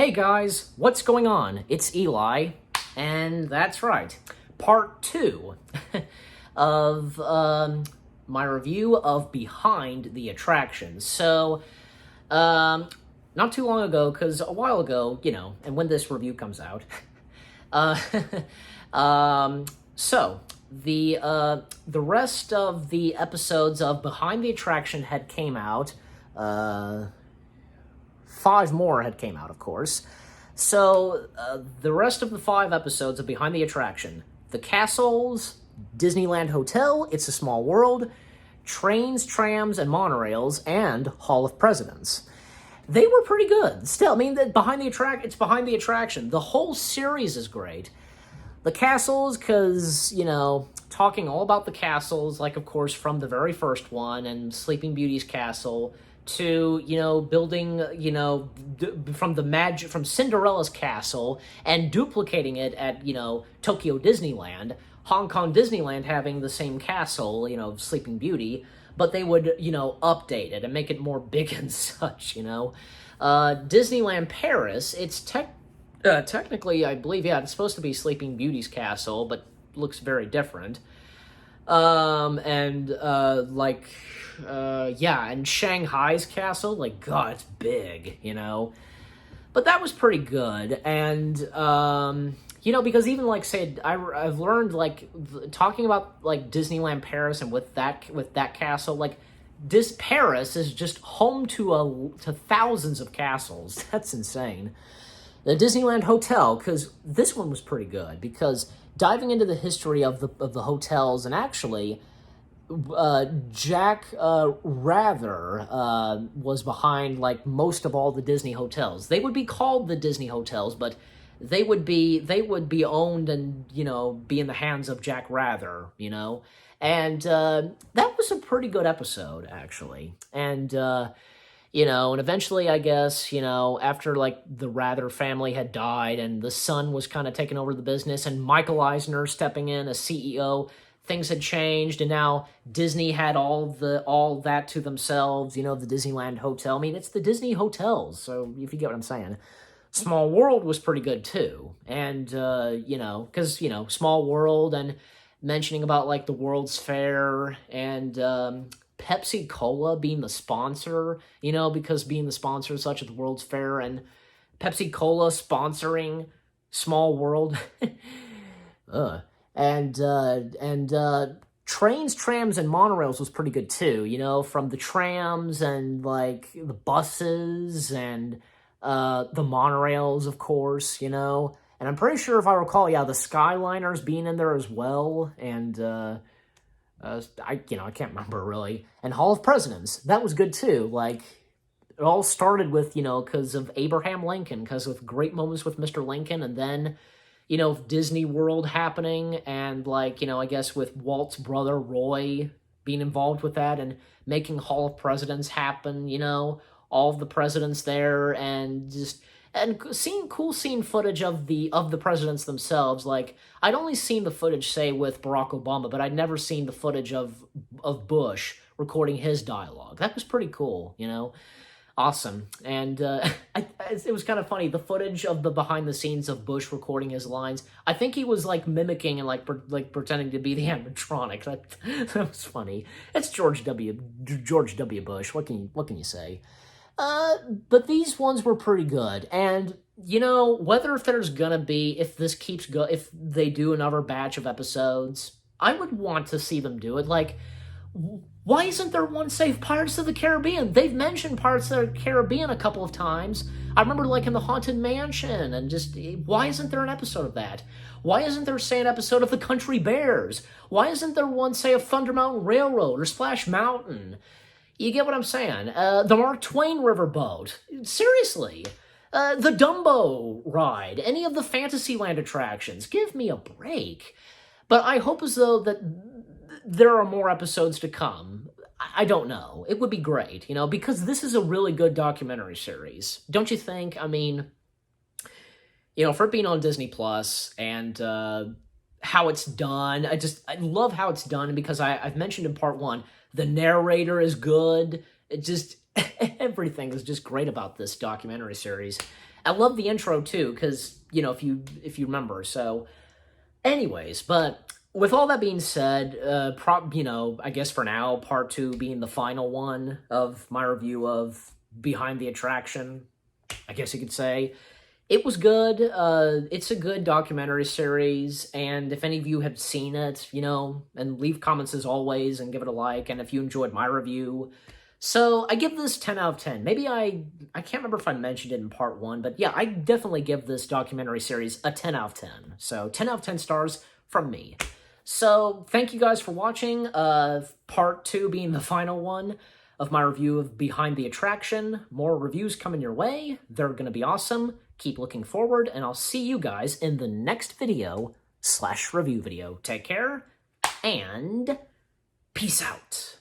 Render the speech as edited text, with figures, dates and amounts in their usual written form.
Hey guys, what's going on? It's Eli, and that's right, part 2 of my review of Behind the Attractions. So, not too long ago, because a while ago, and when this review comes out, uh, so the rest of the episodes of Behind the Attraction had came out. 5 more had came out, of course. So, the rest of the 5 episodes of Behind the Attraction: The Castles, Disneyland Hotel, It's a Small World, Trains, Trams, and Monorails, and Hall of Presidents. They were pretty good. Still, I mean, it's Behind the Attraction. The whole series is great. The castles, because, talking all about the castles, like, of course, from the very first one, and Sleeping Beauty's castle, to, building, from Cinderella's castle, and duplicating it at, Tokyo Disneyland, Hong Kong Disneyland having the same castle, Sleeping Beauty, but they would, update it and make it more big and such, Disneyland Paris, it's technically, I believe, it's supposed to be Sleeping Beauty's castle, but looks very different. And Shanghai's castle, God, it's big, But that was pretty good, and, because even, I've learned, talking about, Disneyland Paris and with that castle, Paris is just home to thousands of castles. That's insane. The Disneyland Hotel, because this one was pretty good, because diving into the history of the hotels, and actually, Jack Rather was behind, most of all the Disney hotels. They would be called the Disney hotels, but they would be owned and, be in the hands of Jack Rather, And that was a pretty good episode, actually. And, and eventually, I guess, after, the Rather family had died and the son was kind of taking over the business and Michael Eisner stepping in as CEO, things had changed, and now Disney had all that to themselves, the Disneyland Hotel. I mean, it's the Disney hotels, so if you get what I'm saying. Small World was pretty good, too. And, because, Small World, and mentioning about, the World's Fair, and, Pepsi Cola being the sponsor, because being the sponsor such at the World's Fair, and Pepsi Cola sponsoring Small World. And Trains, Trams, and Monorails was pretty good too, from the trams and, the buses and the monorails, of course, And I'm pretty sure, if I recall, the Skyliners being in there as well, and, I can't remember really. And Hall of Presidents, that was good too. It all started with, because of Abraham Lincoln, because of Great Moments with Mr. Lincoln, and then, Disney World happening, and, I guess with Walt's brother, Roy, being involved with that, and making Hall of Presidents happen, all of the presidents there, and just... And seeing footage of the presidents themselves. I'd only seen the footage, say, with Barack Obama, but I'd never seen the footage of Bush recording his dialogue. That was pretty cool, Awesome. And it was kind of funny, the footage of the behind the scenes of Bush recording his lines. I think he was mimicking and pretending to be the animatronic. That was funny. It's George W. Bush. What can you say? But these ones were pretty good, and, whether if they do another batch of episodes, I would want to see them do it. Why isn't there one, say, Pirates of the Caribbean? They've mentioned Pirates of the Caribbean a couple of times. I remember, in the Haunted Mansion, and just, why isn't there an episode of that? Why isn't there, say, an episode of the Country Bears? Why isn't there one, say, of Thunder Mountain Railroad or Splash Mountain? You get what I'm saying? The Mark Twain Riverboat. Seriously. The Dumbo ride. Any of the Fantasyland attractions. Give me a break. But I hope as though that there are more episodes to come. I don't know. It would be great, because this is a really good documentary series. Don't you think? I mean, for it being on Disney Plus, and how it's done, I love how it's done, because I've mentioned in part 1, the narrator is good. It just, everything is just great about this documentary series. I love the intro too, because, you know, if you remember. So anyways, but with all that being said, you know, I guess for now, part 2 being the final one of my review of Behind the Attraction, I guess you could say. It was good. It's a good documentary series, and if any of you have seen it, you know, and leave comments as always, and give it a like, and if you enjoyed my review. So, I give this 10 out of 10. Maybe I can't remember if I mentioned it in part 1, but yeah, I definitely give this documentary series a 10 out of 10. So, 10 out of 10 stars from me. So, thank you guys for watching, part 2 being the final one of my review of Behind the Attraction. More reviews coming your way. They're going to be awesome. Keep looking forward, and I'll see you guys in the next video / review video. Take care, and peace out.